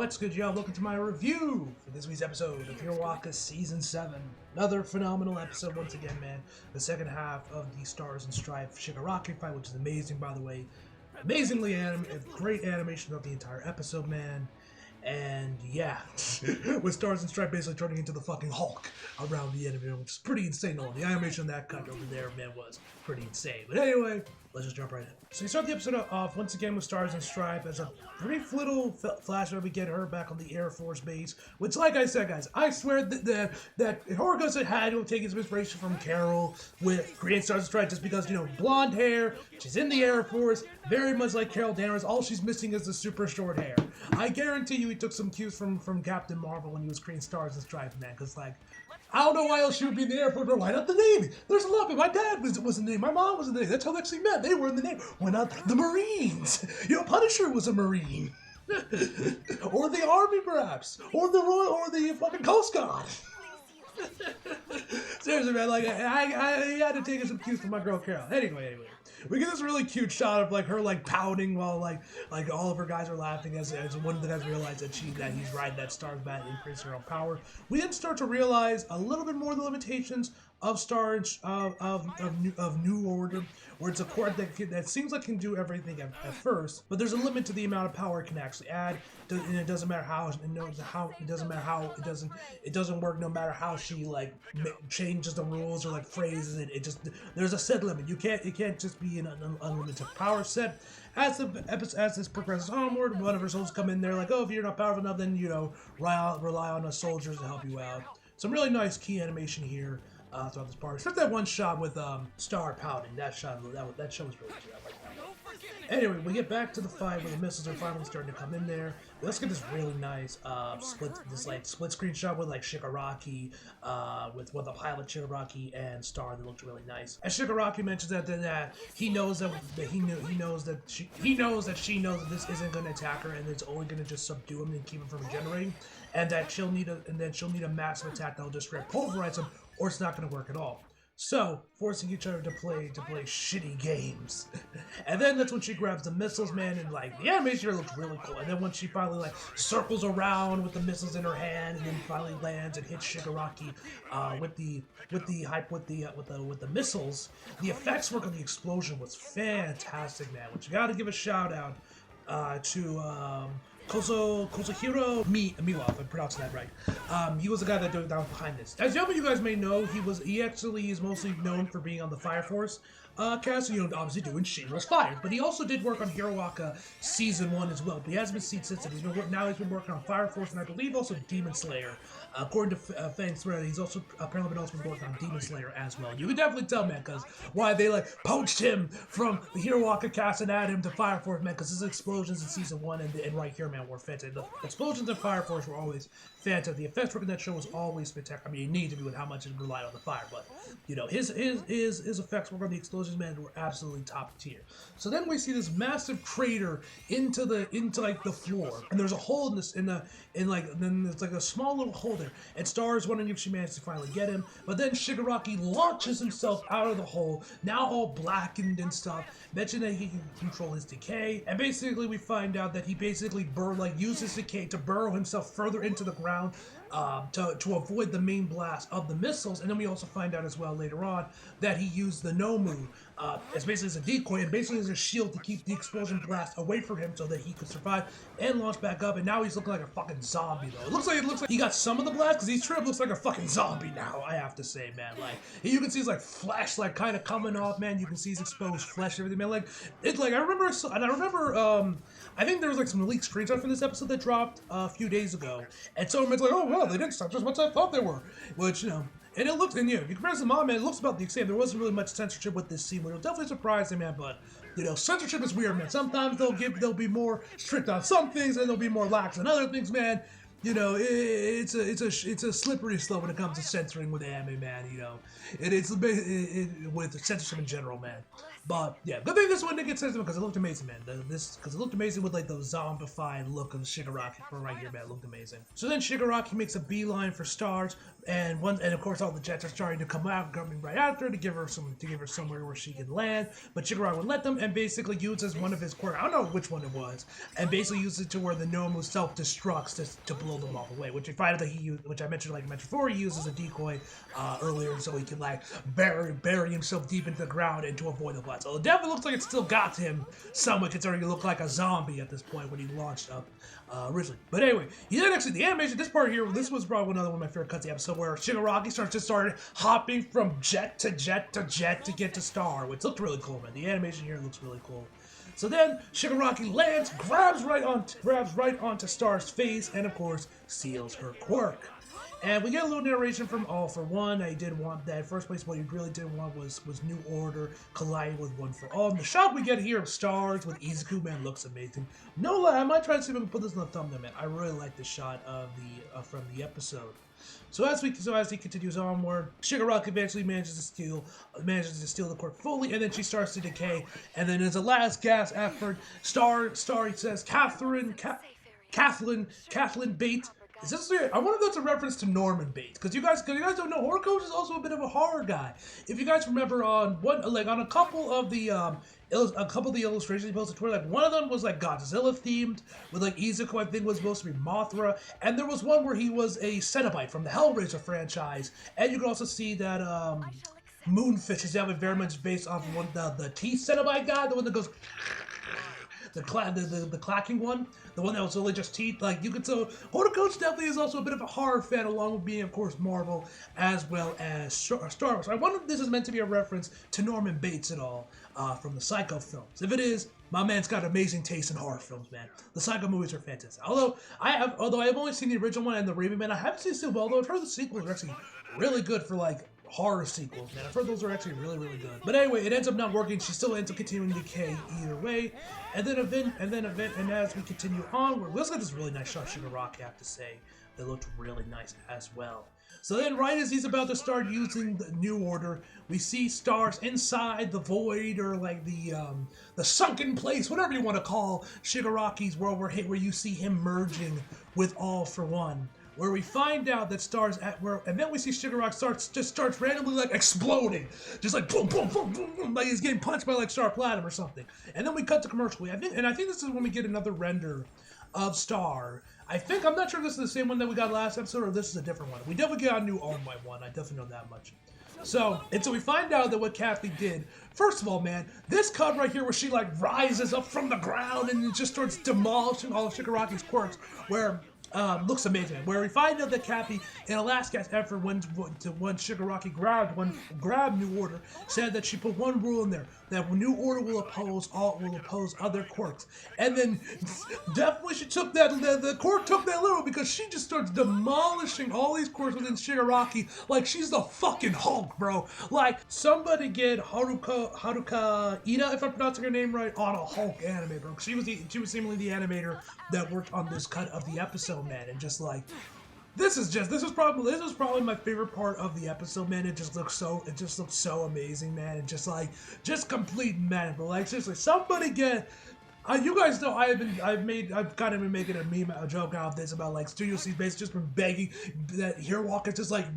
What's good, y'all? Welcome to my review for this week's episode of Shigaraki Season 7. Another phenomenal episode once again, man. The second half of the Stars and Stripe Shigaraki fight, which is amazing, by the way. Amazingly great animation of the entire episode, man. And yeah, with Stars and Stripe basically turning into the fucking Hulk around the end of it, which is pretty insane. The animation of that cut over there, man, was pretty insane. But anyway, let's just jump right in. So we start the episode off once again with Stars and Stripe as a brief little flash where we get her back on the Air Force base. Which, like I said, guys, I swear that Horikoshi had to take his inspiration from Carol with creating Stars and Stripe, just because, you know, blonde hair, she's in the Air Force, very much like Carol Danvers. All she's missing is the super short hair. I guarantee you he took some cues from Captain Marvel when he was creating Stars and Stripes, man, because, like, I don't know why else she would be in the Air Force, but why not the Navy? There's a lot of it. My dad was in the Navy. My mom was in the Navy. That's how they actually met. They were in the Navy. Why not the Marines? You know, Punisher was a Marine. Or the Army, perhaps. Or the Royal, or the fucking Coast Guard. Seriously, man, like, I had to take some cues from my girl Carol. Anyway. We get this really cute shot of, like, her, like, pouting while, like all of her guys are laughing as one of the guys realizes that he's riding that Star's bat and increase her own power. We then start to realize a little bit more the limitations of New Order, where it's a core that seems like it can do everything at first, but there's a limit to the amount of power it can actually add, and it doesn't matter how it doesn't work no matter how she, like, changes the rules or, like, phrases it. It just, there's a set limit. It can't just be an unlimited power set. As this progresses onward, one of her soldiers come in there like, oh, if you're not powerful enough, then, you know, rely on us soldiers to help you out. Some really nice key animation here throughout this part. Except that one shot with Star pouting. That shot was really cute. I like that one. Anyway, we get back to the fight where the missiles are finally starting to come in there. Let's get this really nice split screen shot with, like, Shigaraki, with the pilot Shigaraki and Star that looked really nice. As Shigaraki mentions that he knows that she knows that this isn't going to attack her, and it's only going to just subdue him and keep him from regenerating, and that she'll need a massive attack that will just straight pulverize him, or it's not going to work at all. So, forcing each other to play shitty games. And then that's when she grabs the missiles, man, and, like, the animation here looks really cool. And then when she finally, like, circles around with the missiles in her hand, and then finally lands and hits Shigaraki with the missiles, the effects work on the explosion was fantastic, man. Which you gotta give a shout out to Kozuhiro Miwa, if I'm pronouncing that right. He was the guy that was behind this. As some of you guys may know, he actually is mostly known for being on the Fire Force cast, you know, obviously doing Shinra's Fire. But he also did work on Hiroaka Season 1 as well. But he hasn't been seen since then. He's been working on Fire Force and I believe also Demon Slayer. According to Fang's thread, he's also apparently been working on Demon Slayer as well. You can definitely tell, man, because why they, like, poached him from the Hiroaka cast and added him to Fire Force, man, because his explosions in Season 1 and right here, man, were fantastic. The explosions in Fire Force were always fantastic. The effects work in that show was always spectacular. I mean, you need to be with how much it relied on the fire, but, you know, his effects work on the explosions, man, were absolutely top tier. So then we see this massive crater into like the floor, and there's a hole then there's like a small little hole there, and Star is wondering if she managed to finally get him, but then Shigaraki launches himself out of the hole, now all blackened and stuff, mentioned that he can control his decay, and basically we find out that he basically uses decay to burrow himself further into the ground to avoid the main blast of the missiles. And then we also find out as well later on that he used the Nomu as basically as a decoy and basically as a shield to keep the explosion blast away from him so that he could survive and launch back up. And now he's looking like a fucking zombie, though. It looks like he got some of the blast, because he straight up looks like a fucking zombie now, I have to say, man. Like, you can see his, like, flesh, like, kind of coming off, man. You can see his exposed flesh and everything, man. Like, it's like, I remember, I think there was, like, some leaked screenshots from this episode that dropped a few days ago, and someone's like, oh, well, they didn't stop just what I thought they were, which, you know, and it looks, and you know, if you compare this to Mom, man, it looks about the same. There wasn't really much censorship with this scene, but it was definitely surprising, man, but, you know, censorship is weird, man. Sometimes they'll be more strict on some things, and they'll be more lax on other things, man. You know, it's a slippery slope when it comes to censoring with anime, man. You know, with censorship in general, man. But yeah, good thing this one didn't get censored because it looked amazing, man. Because it looked amazing with, like, the zombified look of Shigaraki from right here, man. It looked amazing. So then Shigaraki makes a beeline for Stars, and of course all the jets are starting to come out, coming right after to give her somewhere where she can land. But Shigaraki would let them and basically uses one of his quirks. I don't know which one it was, and basically uses it to where the Nomu self-destructs to blow them all away. Which we find out that he used, which I mentioned before, he uses a decoy earlier, so he can like bury himself deep into the ground and to avoid the blast. So it definitely looks like it still got to him somewhat, considering he looked like a zombie at this point when he launched up originally. But anyway, he then actually the animation. This part here, this was probably one of my favorite cuts of the episode, where Shigaraki started hopping from jet to jet to jet to get to Star, which looked really cool, man. The animation here looks really cool. So then Shigaraki lands, grabs right onto Star's face, and of course seals her quirk. And we get a little narration from All For One. I did want that. First place, what you really did want was New Order colliding with One For All. And the shot we get here of Stars with Izuku, man, looks amazing. No lie, I might try to see if I can put this in the thumbnail, man. I really like the shot of the from the episode. So as he continues onward, Shigaraki eventually manages to steal the quirk fully, and then she starts to decay. And then as a last gasp effort, Star says, Kathleen Bate. Is this weird? I wonder if that's a reference to Norman Bates, because you guys don't know, Horikoshi is also a bit of a horror guy. If you guys remember on a couple of the illustrations he posted on Twitter, like one of them was like Godzilla themed, with like Izuku I think was supposed to be Mothra, and there was one where he was a Cenobite from the Hellraiser franchise, and you can also see that Moonfish is definitely very much based off of the teeth Cenobite guy, the one that goes. The clacking one, the one that was only just teeth, like you could tell, Horikoshi definitely is also a bit of a horror fan, along with being, of course, Marvel as well as Star Wars. I wonder if this is meant to be a reference to Norman Bates at all from the Psycho films. If it is, my man's got amazing taste in horror films, man. The Psycho movies are fantastic. Although I have only seen the original one and the remake, man, I haven't seen the sequel. Although I've heard the sequels are actually really good for like horror sequels, man. I've heard those are actually really, really good. But anyway, it ends up not working. She still ends up continuing to decay either way. And as we continue onward, let's get this really nice shot of Shigaraki, I have to say. They looked really nice as well. So then, right as he's about to start using the New Order, we see Stars inside the void, or like the sunken place, whatever you want to call Shigaraki's world, where you see him merging with All For One. Where we find out that Stars and then we see Shigaraki starts randomly like exploding, just like boom, boom, boom, boom, boom, like he's getting punched by like Star Platinum or something. And then we cut to commercial. I think this is when we get another render of Star. I'm not sure if this is the same one that we got last episode or this is a different one. We definitely got a new All Might one. I definitely know that much. So we find out that what Kathy did, first of all, man, this cut right here where she like rises up from the ground and just starts demolishing all of Shigaraki's quirks, where looks amazing. Where we find out that Kathy, in a last gasp effort when Shigaraki grabbed New Order, said that she put one rule in there, that New Order will oppose other quirks. And then definitely she took that, the quirk took that literal, because she just starts demolishing all these quirks within Shigaraki like she's the fucking Hulk, bro. Like, somebody get Haruka Ida, if I'm pronouncing her name right, on a Hulk anime, bro. She was seemingly the animator that worked on this cut of the episode, man, and just like, this was probably my favorite part of the episode, man. It just looks so amazing, man, and just complete man, bro. Like, seriously, somebody get. You guys know I've kind of been making a joke out of this about like Studio C's basically just been begging that Hirewalk is just like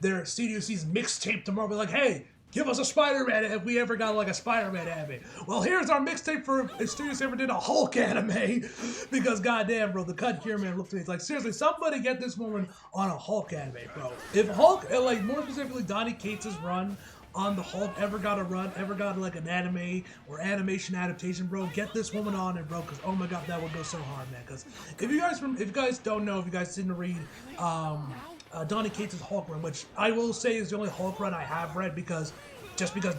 their Studio C's mixtape to Marvel, like, hey, give us a Spider-Man if we ever got like a Spider-Man anime. Well, here's our mixtape for if Studios ever did a Hulk anime. Because goddamn, bro, the cut here, man, looks like seriously, somebody get this woman on a Hulk anime, bro. If Hulk, like more specifically Donny Cates' run on the Hulk ever got like an anime or animation adaptation, bro, get this woman on it, bro, because oh my god, that would go so hard, man. Because if you guys don't know, if you guys didn't read Donny Cates' Hulk run, which I will say is the only Hulk run I have read, because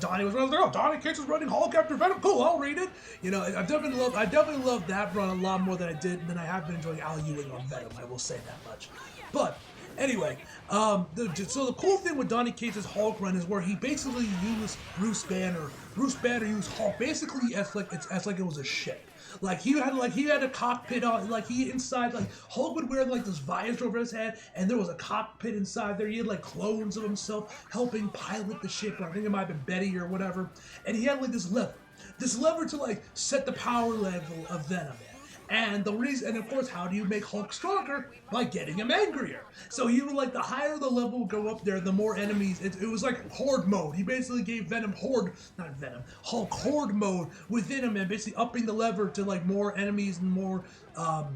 Donny was running, oh, Donny Cates is running Hulk after Venom, cool, I'll read it. You know, I definitely love that run a lot more than I have been enjoying Al Ewing on Venom, I will say that much. But anyway, so the cool thing with Donny Cates' Hulk run is where he basically used Bruce Banner used Hulk basically as like it was a ship. Like he had a cockpit on, like Hulk would wear like this visor over his head, and there was a cockpit inside there. He had like clones of himself helping pilot the ship. I think it might have been Betty or whatever. And he had like this lever to like set the power level of Venom. And the reason, and of course, how do you make Hulk stronger? By getting him angrier. So even like the higher the level go up there, the more enemies. It was like horde mode. He basically gave Hulk horde mode within him, and basically upping the lever to like more enemies and more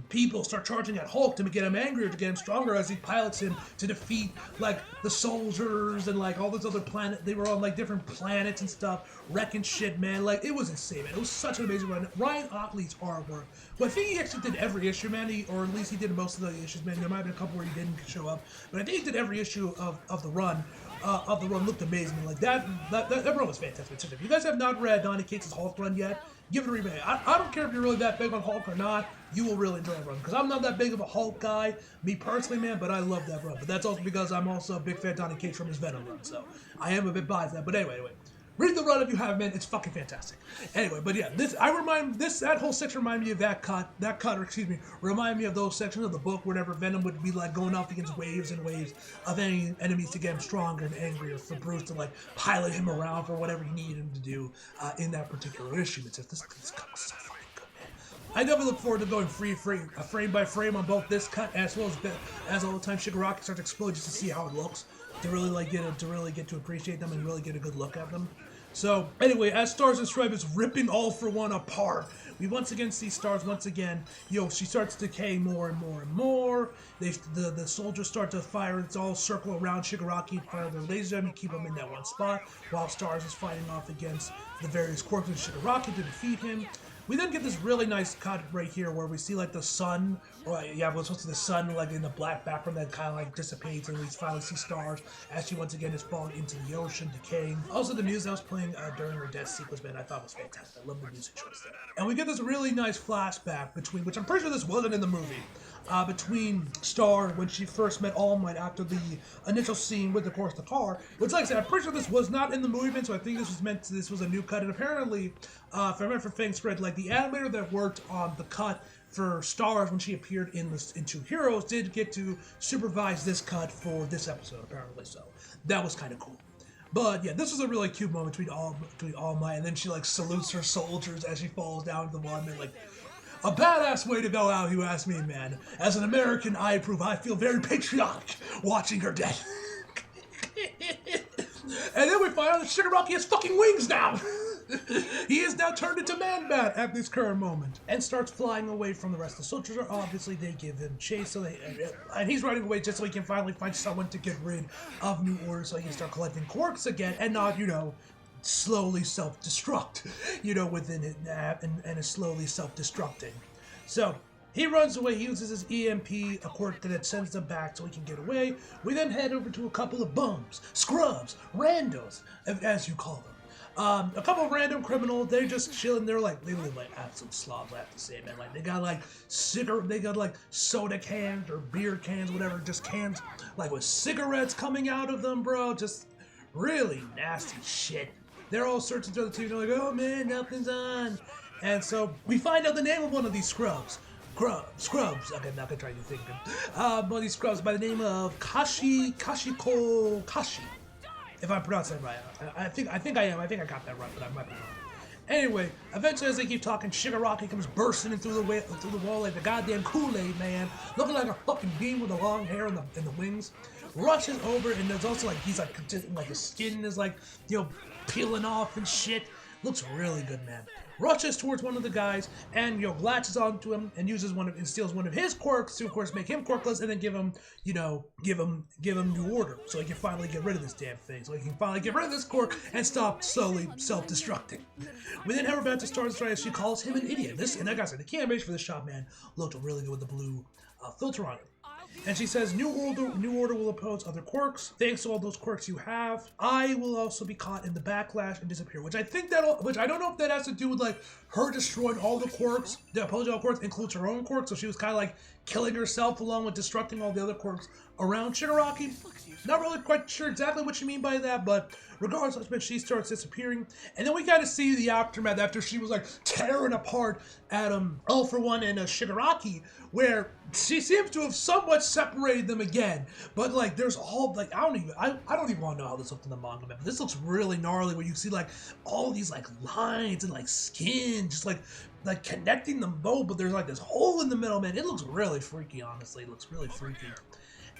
people start charging at Hulk to get him angrier, to get him stronger as he pilots him to defeat like the soldiers and like all those other planets. They were on like different planets and stuff, wrecking shit, man. Like it was insane, man. It was such an amazing run. Ryan Otley's artwork. Well, I think he actually did every issue, man. Or at least he did most of the issues, man. There might have been a couple where he didn't show up, but I think he did every issue of the run. Looked amazing. Like that run was fantastic. So if you guys have not read Donny Cates' Hulk run yet, give it a read. I don't care if you're really that big on Hulk or not, you will really enjoy that run. Because I'm not that big of a Hulk guy, me personally, man, but I love that run. But that's also because I'm also a big fan of Donny Cates from his Venom run, so I am a bit biased that. But anyway. Read the run if you have, man. It's fucking fantastic. Anyway, but yeah, that whole section reminded me of that cut, reminded me of those sections of the book whenever Venom would be like going off against waves and waves of any enemies to get him stronger and angrier, for Bruce to like pilot him around for whatever he needed him to do in that particular issue. It's just this cut was so fucking good, man. I definitely look forward to going frame by frame on both this cut as well as all the time Shigaraki starts to explode, just to see how it looks. To really get to appreciate them and really get a good look at them. So anyway, as Stars and Stripe is ripping All For One apart, we once again see Stars once again. She starts to decay more and more and more. The soldiers start to fire. It's all circle around Shigaraki, fire their laser and keep him in that one spot, while Stars is fighting off against the various corpses of Shigaraki to defeat him. We then get this really nice cut right here where we see like the sun, or yeah, we're supposed to see the sun like in the black background that kind of like dissipates, and we finally see Stars as she once again is falling into the ocean, decaying. Also, the music that was playing during her death sequence, man, I thought was fantastic. I love the music choice there. And we get this really nice flashback between, which I'm pretty sure this wasn't in the movie, between Star when she first met All Might after the initial scene with, of course, the car. Which, like I said, I'm pretty sure this was not in the movie, so I think this was a new cut. And apparently, if I remember from Fang Spread, like the animator that worked on the cut for Stars when she appeared in Two Heroes did get to supervise this cut for this episode, apparently. So that was kind of cool. But yeah, this was a really cute moment between All Might, and then she like salutes her soldiers as she falls down to the water, and like, a badass way to go out, you ask me, man. As an American, I approve. I feel very patriotic watching her death. And then we find out that Shigaraki has fucking wings now. He is now turned into Man-Bat at this current moment and starts flying away from the rest of the soldiers. Obviously, they give him chase, and he's running away just so he can finally find someone to get rid of New Order, so he can start collecting quirks again and not, slowly self-destruct, within it, and is slowly self-destructing. So he runs away. He uses his EMP, a quirk that sends them back so he can get away. We then head over to a couple of bums, scrubs, randos, as you call them. A couple of random criminals. They're just chilling. They're like literally like absolute slobs, I have to say, man. Like they got like soda cans or beer cans, whatever, just cans like with cigarettes coming out of them, bro. Just really nasty shit. They're all searching through the TV. They're like, oh man, nothing's on. And so we find out the name of one of these scrubs. Scrubs. Okay, I'm not gonna try to think of them. One of these scrubs by the name of Kashiko Kashi. If I'm pronouncing that right. I think I am. I think I got that right, but I might be wrong. Anyway, eventually as they keep talking, Shigaraki comes bursting in through the wall like the goddamn Kool-Aid man, looking like a fucking beam with the long hair and the wings. Rushes over, and there's also like he's like his skin is like peeling off and shit. Looks really good, man. Rushes towards one of the guys and latches onto him and steals one of his quirks to, of course, make him quirkless and then give him New Order so he can finally get rid of this damn thing. So he can finally get rid of this quirk and stop slowly self-destructing. We then head back to Star Destroyer. She calls him an idiot. And like I said, the animation for this shot, man, looked really good with the blue filter on it. And she says, New Order will oppose other quirks. Thanks to all those quirks you have, I will also be caught in the backlash and disappear. Which I don't know if that has to do with like her destroying all the quirks. The opposing all quirks includes her own quirks, so she was kind of like killing herself along with destructing all the other quirks around Shigaraki. Not really quite sure exactly what you mean by that, but regardless, she starts disappearing. And then we kind of see the aftermath after she was like tearing apart Adam, All For One, and Shigaraki, where she seems to have somewhat separated them again. But like there's all like I don't even want to know how this looked in the manga, man. But this looks really gnarly where you see like all these like lines and like skin just like like connecting them both, but there's like this hole in the middle, man. It looks really freaky, honestly. It looks really freaky.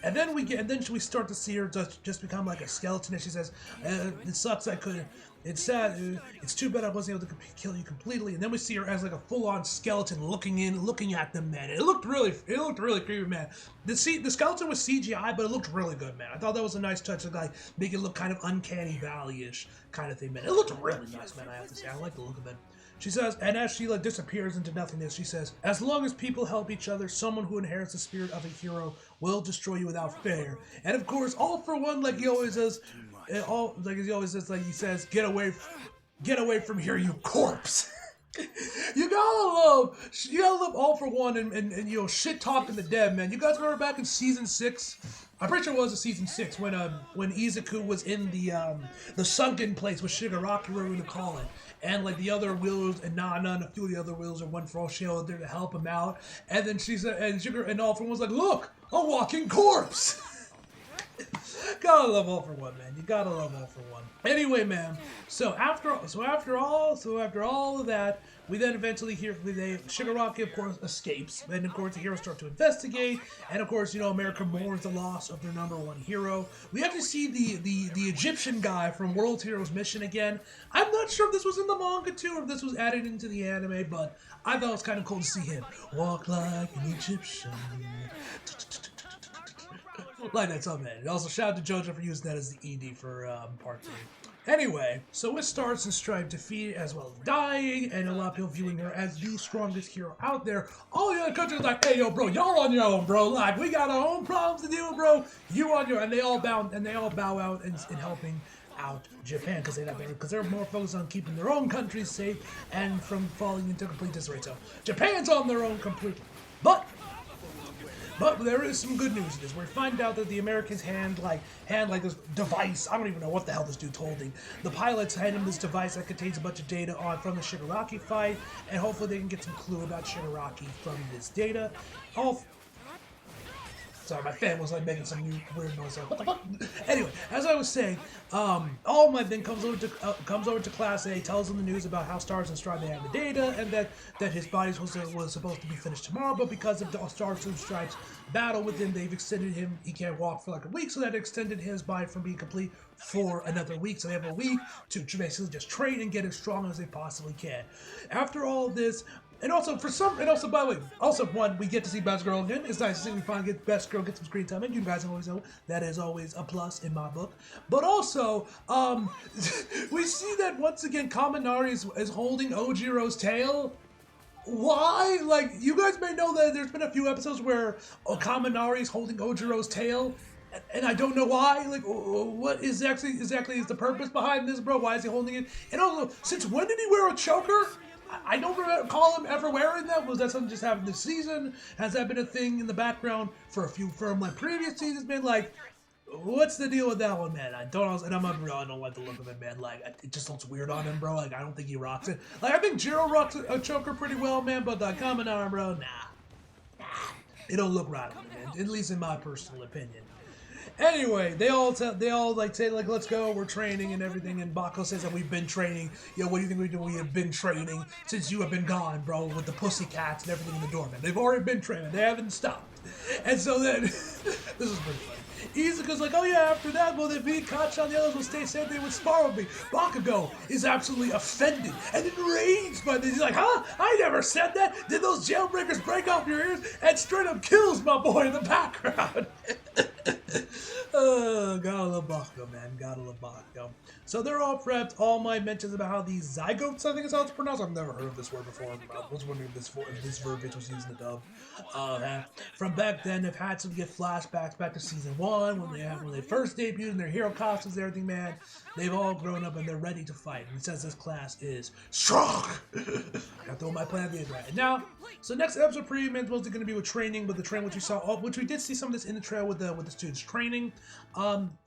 And then we start to see her just become like a skeleton, and she says, "It sucks. I couldn't. It's sad. It's too bad I wasn't able to kill you completely." And then we see her as like a full-on skeleton looking at them, man. It looked really creepy, man. The skeleton was CGI, but it looked really good, man. I thought that was a nice touch to like make it look kind of uncanny valley-ish kind of thing, man. It looked really nice, man. I have to say, I like the look of it. She says, and as she like disappears into nothingness, she says, "As long as people help each other, someone who inherits the spirit of a hero will destroy you without fair." And of course, all for one, like he always says, "Get away from here, you corpse." You gotta love all for one and you know, shit talking the dead, man. You guys remember back in season 6? I'm pretty sure it was a season 6 when Izuku was in the sunken place with Shigaraki, whatever we call it, and like the other wheelers and Nana and a few of the other wheelers and one for all Shell there to help him out, and then she said, and Sugar and all for one was like, "Look, a walking corpse." Gotta love all for one, man. You gotta love all for one. Anyway, man. So after all of that, we then eventually hear from Shigaraki, of course, escapes. And of course, the heroes start to investigate. And of course, you know, America mourns the loss of their #1 hero. We have to see the Egyptian guy from World Heroes Mission again. I'm not sure if this was in the manga too, or if this was added into the anime, but I thought it was kind of cool to see him walk like an Egyptian. Like that song, man. And also shout out to JoJo for using that as the ED for part 3. Anyway, so it starts and Strive defeated as well as dying, and a lot of people viewing her as the strongest hero out there. All the other countries are like, "Hey, yo, bro, y'all on your own, bro. Like, we got our own problems to deal with, bro. You on your own." And they all bow out in helping out Japan because they're more focused on keeping their own countries safe and from falling into complete disarray. So Japan's on their own completely, but there is some good news in this. We find out that the Americans hand this device. I don't even know what the hell this dude's holding. The pilots hand him this device that contains a bunch of data from the Shigaraki fight, and hopefully they can get some clue about Shigaraki from this data. Sorry, my fan was like making some new weird noise. Like, what the fuck? Anyway, as I was saying, All Might then comes over to Class A, tells them the news about how Stars and Stripe they have the data, and that his body was supposed to be finished tomorrow, but because of the Stars and Stripes battle with him, they've extended him. He can't walk for like a week, so that extended his body from being complete for another week. So they have a week to basically just train and get as strong as they possibly can. After all this. And also, by the way, one, we get to see Best Girl again. It's nice to see we finally get Best Girl get some screen time, and you guys always know that is always a plus in my book. But also, we see that once again, Kaminari is holding Ojiro's tail. Why? Like, you guys may know that there's been a few episodes where Kaminari is holding Ojiro's tail, and I don't know why. Like, what is exactly is the purpose behind this, bro? Why is he holding it? And also, since when did he wear a choker? I don't recall him ever wearing that. Was that something just happened this season? Has that been a thing in the background for my previous seasons? Man, like, what's the deal with that one, man? I don't like the look of it, man. Like, it just looks weird on him, bro. Like, I don't think he rocks it. Like, I think Jiro rocks a choker pretty well, man. But the Kaminari, bro, nah, it don't look right on him, man. At least in my personal opinion. Anyway, they all say, let's go, we're training and everything, and Bako says that we've been training. Yo, what do you think we do? We have been training since you have been gone, bro, with the pussycats and everything in the doorman. They've already been training. They haven't stopped. And so then, this is pretty funny. Izuku's like, "Oh yeah, after that, well, if me, Kacha, and the others will stay safe, they would spar with me." Bakugo is absolutely offended and enraged by this. He's like, "Huh? I never said that. Did those jailbreakers break off your ears?" And straight up kills my boy in the background. Gotta love Bakugo, man. Gotta love Bakugo. So they're all prepped. All Might mentions about how these zygotes, I think is how it's pronounced. I've never heard of this word before. I was wondering if this verbiage was used in the dub. From back then, they've had some get flashbacks back to season 1 when they first debuted in their hero costumes and everything, man. They've all grown up and they're ready to fight. And it says this class is strong. I got to throw my plan at the end right now. So next episode preview, man, is mostly going to be with training, with the train which we saw, which we did see some of this in the trail with the students training.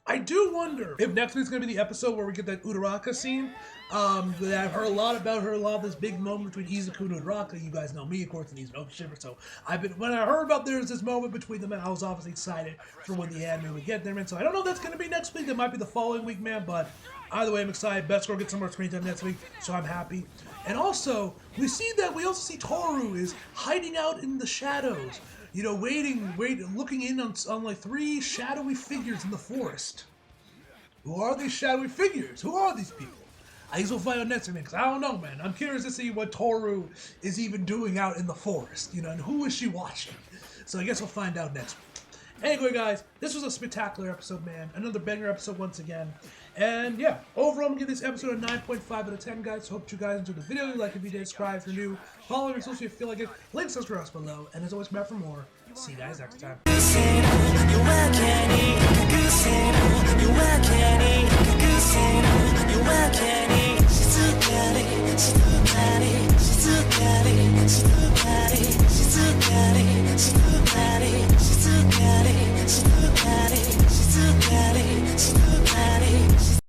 I do wonder if next week's gonna be the episode where we get that Uraraka scene. I've heard a lot about her, a lot of this big moment between Izuku and Uraraka. You guys know me, of course, and he's no shiver. So when I heard about there's this moment between them, and I was obviously excited for when the anime would get there, man. So I don't know if that's gonna be next week. That might be the following week, man. But either way, I'm excited. Best girl gets some more screen time next week, so I'm happy. And also, we also see Toru is hiding out in the shadows. You know, waiting, looking in on like 3 shadowy figures in the forest. Who are these shadowy figures? Who are these people? I guess we'll find out next week, because I don't know, man. I'm curious to see what Toru is even doing out in the forest, you know, and who is she watching? So I guess we'll find out next week. Anyway, guys, this was a spectacular episode, man. Another banger episode once again. And yeah, overall, I'm going to give this episode a 9.5 out of 10, guys. Hope you guys enjoyed the video. Like if you did, subscribe if you're new. Follow me on social if you feel like it. Links subscribe below. And as always, back for more. See you guys next time.